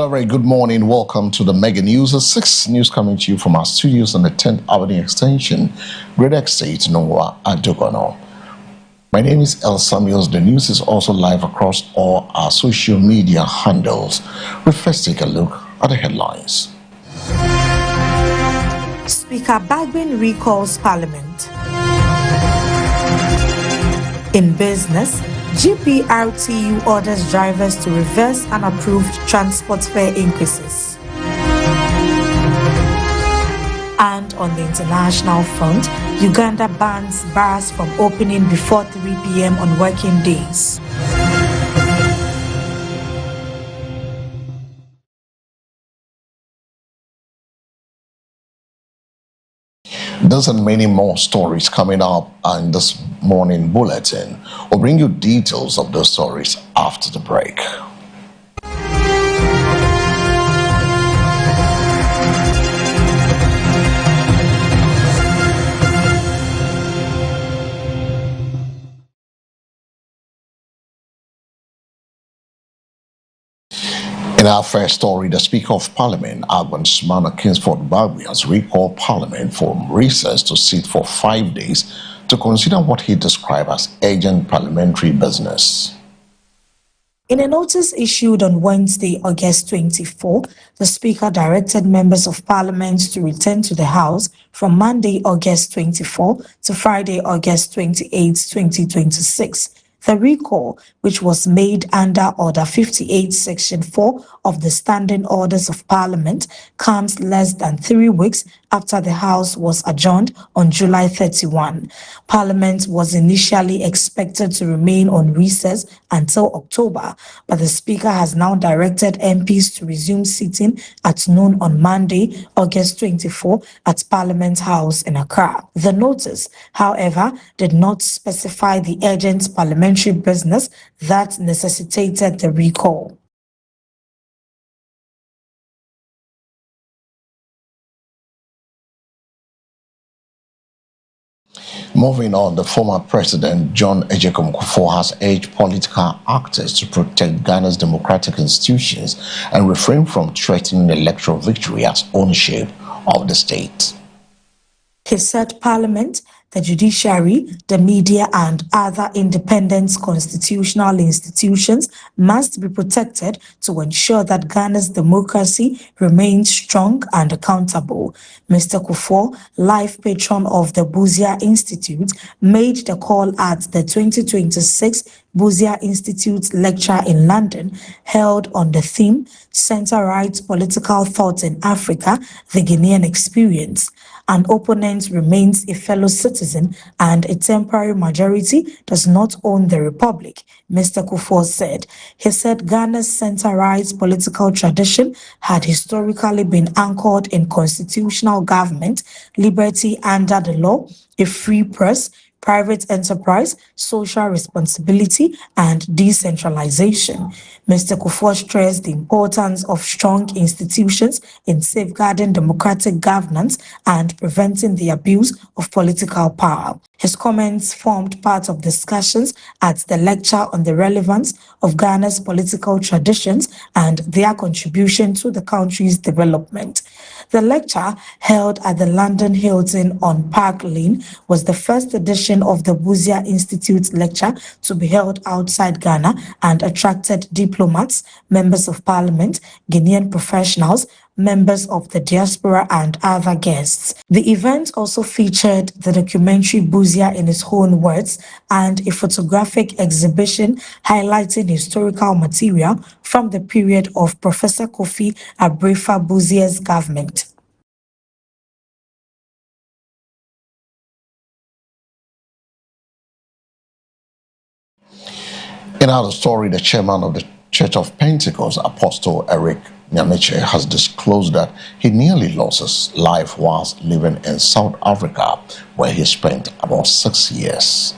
Hello, very good morning. Welcome to the Mega News. 6 news coming to you from our studios on the 10th Avenue Extension, Great Estate, Noah Adogono. My name is El Samuels. The news is also live across all our social media handles. We'll first take a look at the headlines. Speaker Bagbin recalls Parliament. In business, GPRTU orders drivers to reverse unapproved transport fare increases. And on the international front, Uganda bans bars from opening before 3 p.m. on working days. Those and many more stories coming up in this morning bulletin. We'll bring you details of those stories after the break. In our first story, the Speaker of Parliament, Agban Sumana Kingsford Bagbin, has recalled Parliament from recess to sit for 5 days to consider what he described as urgent parliamentary business. In a notice issued on Wednesday, August 24, the Speaker directed members of Parliament to return to the House from Monday, August 24 to Friday, August 28, 2026. The recall, which was made under Order 58, Section 4 of the Standing Orders of Parliament, comes less than 3 weeks after the House was adjourned on July 31. Parliament was initially expected to remain on recess until October, but the Speaker has now directed MPs to resume sitting at noon on Monday, August 24, at Parliament House in Accra. The notice, however, did not specify the urgent parliamentary business that necessitated the recall. Moving on, the former president, John Agyekum Kufuor, has urged political actors to protect Ghana's democratic institutions and refrain from threatening electoral victory as ownership of the state. He said Parliament, the judiciary, the media, and other independent constitutional institutions must be protected to ensure that Ghana's democracy remains strong and accountable. Mr. Kufuor, life patron of the Busia Institute, made the call at the 2026 Busia Institute lecture in London, held on the theme Center-Right Political Thought in Africa, the Guinean Experience. An opponent remains a fellow citizen and a temporary majority does not own the republic, Mr. Kufuor said. He said Ghana's center-right political tradition had historically been anchored in constitutional government, liberty under the law, a free press, private enterprise, social responsibility, and decentralization. Mr. Kufuor stressed the importance of strong institutions in safeguarding democratic governance and preventing the abuse of political power. His comments formed part of discussions at the lecture on the relevance of Ghana's political traditions and their contribution to the country's development. The lecture, held at the London Hilton on Park Lane, was the first edition of the Busia Institute lecture to be held outside Ghana and attracted diplomats, members of parliament, Guinean professionals, members of the diaspora, and other guests. The event also featured the documentary Busia in Its Own Words and a photographic exhibition highlighting historical material from the period of Professor Kofi Abrefa Busia's government. In our story, the chairman of the Church of Pentecost, Apostle Eric Nyamiche, has disclosed that he nearly lost his life whilst living in South Africa, where he spent about 6 years.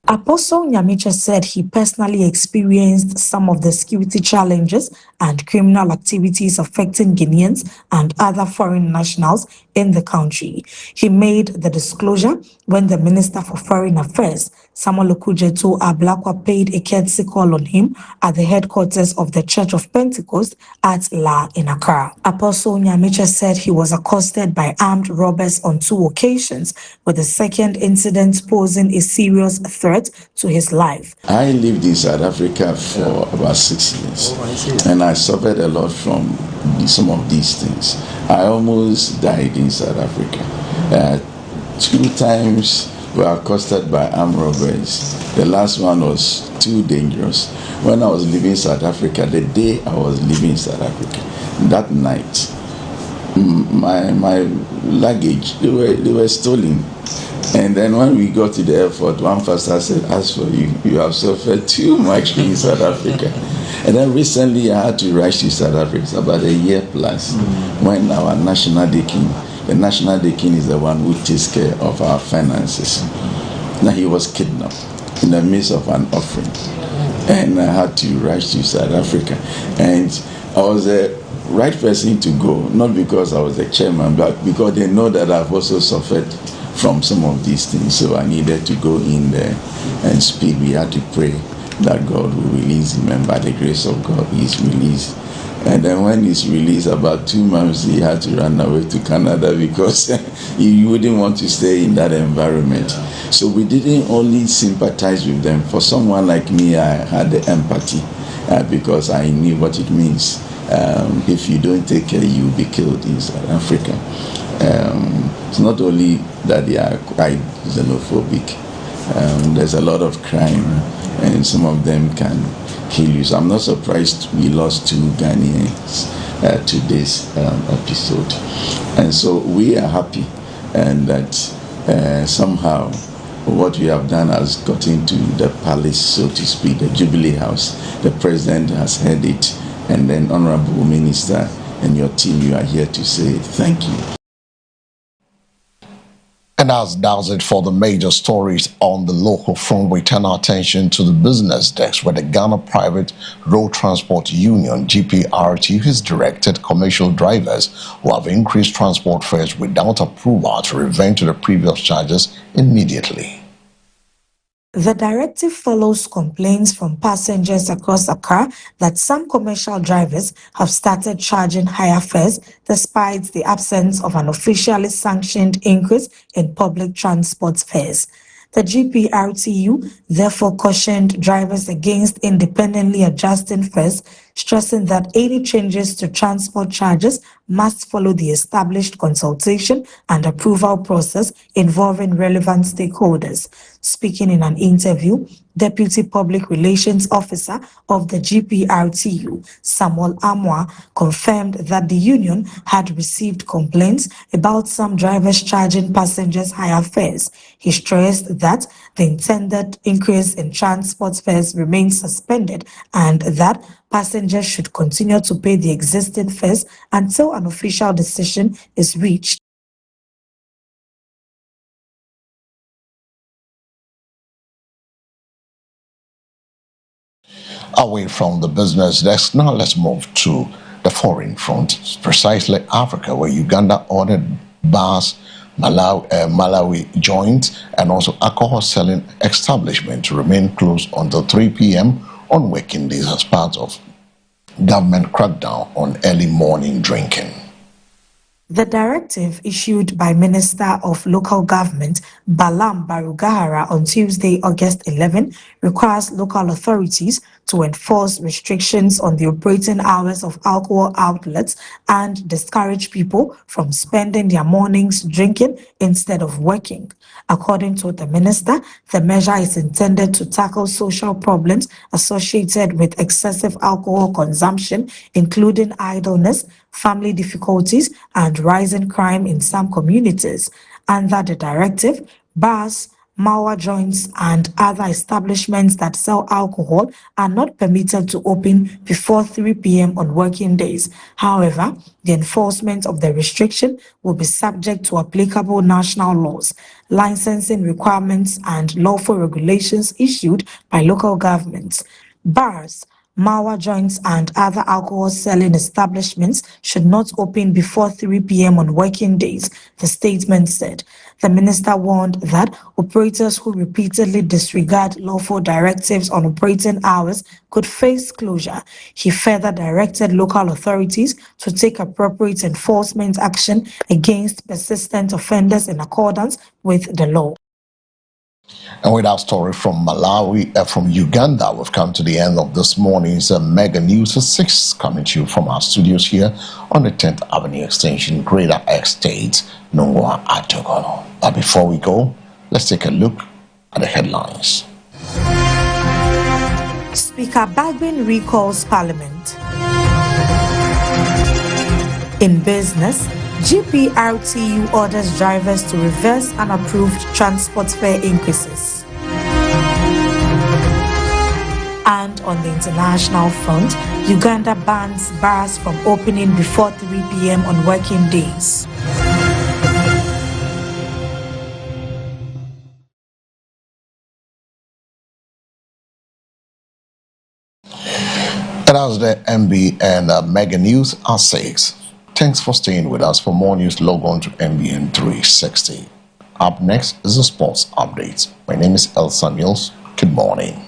Apostle Nyamiche said he personally experienced some of the security challenges and criminal activities affecting Guineans and other foreign nationals in the country. He made the disclosure when the Minister for Foreign Affairs, Samuel Okudzeto Ablakwa, paid a courtesy call on him at the headquarters of the Church of Pentecost at La in Accra. Apostle Nyamiche said he was accosted by armed robbers on 2 occasions, with the second incident posing a serious threat to his life. I lived in South Africa for about 6 years, and I suffered a lot from some of these things. I almost died in South Africa. 2 times we were accosted by armed robbers. The last one was too dangerous. When I was leaving South Africa, the day I was leaving South Africa, that night, my luggage, they were stolen. And then when we got to the airport, one pastor said, as for you, you have suffered too much in South Africa. And then recently I had to rush to South Africa, it's about a year plus, when our national deacon, the national deacon is the one who takes care of our finances. Now he was kidnapped in the midst of an offering. And I had to rush to South Africa. And I was the right person to go, not because I was the chairman, but because they know that I've also suffered from some of these things. So I needed to go in there and speak. We had to pray that God will release him, and by the grace of God, he's released. And then when he's released, about 2 months, he had to run away to Canada because he wouldn't want to stay in that environment. So we didn't only sympathize with them. For someone like me, I had the empathy because I knew what it means. If you don't take care, you'll be killed in South Africa. It's not only that they are quite xenophobic. There's a lot of crime, and some of them can kill you. So I'm not surprised we lost 2 Ghanaians to this episode. And so we are happy, and that somehow what we have done has gotten to the palace, so to speak, the Jubilee House. The president has heard it, and then Honorable Minister and your team, you are here to say thank you. And that does it for the major stories on the local front. We turn our attention to the business desk, where the Ghana Private Road Transport Union, GPRT, has directed commercial drivers who have increased transport fares without approval to revert to the previous charges immediately. The directive follows complaints from passengers across Accra that some commercial drivers have started charging higher fares despite the absence of an officially sanctioned increase in public transport fares. The GPRTU therefore cautioned drivers against independently adjusting fares, stressing that any changes to transport charges must follow the established consultation and approval process involving relevant stakeholders. Speaking in an interview, Deputy Public Relations Officer of the GPRTU, Samuel Amwa, confirmed that the union had received complaints about some drivers charging passengers higher fares. He stressed that the intended increase in transport fares remains suspended and that passengers should continue to pay the existing fares until an official decision is reached. Away from the business desk, now let's move to the foreign front, precisely Africa, where Uganda ordered bars, Malawi joint, and also alcohol selling establishment to remain closed until 3 p.m. on working days as part of government crackdown on early morning drinking. The directive, issued by Minister of Local Government Balam Barugahara on Tuesday, August 11, requires local authorities to enforce restrictions on the operating hours of alcohol outlets and discourage people from spending their mornings drinking instead of working. According to the minister, the measure is intended to tackle social problems associated with excessive alcohol consumption, including idleness, family difficulties, and rising crime in some communities. Under the directive, bars, Mawa joints, and other establishments that sell alcohol are not permitted to open before 3 p.m. on working days. However, the enforcement of the restriction will be subject to applicable national laws, licensing requirements, and lawful regulations issued by local governments. Bars, Mawa joints and other alcohol selling establishments should not open before 3 p.m. on working days, the statement said. The minister warned that operators who repeatedly disregard lawful directives on operating hours could face closure. He further directed local authorities to take appropriate enforcement action against persistent offenders in accordance with the law. And with our story from from Uganda, we've come to the end of this morning's Mega News 6, coming to you from our studios here on the 10th Avenue Extension, Greater Estate, Nungwa Atogono. But before we go, let's take a look at the headlines. Speaker Bagbin recalls Parliament. In business, GPRTU orders drivers to reverse unapproved transport fare increases. And on the international front, Uganda bans bars from opening before 3 p.m. on working days. And as the MB and Mega News are 6. Thanks for staying with us. For more news, log on to MBN 360. Up next is the sports updates. My name is El Samuels. Good morning.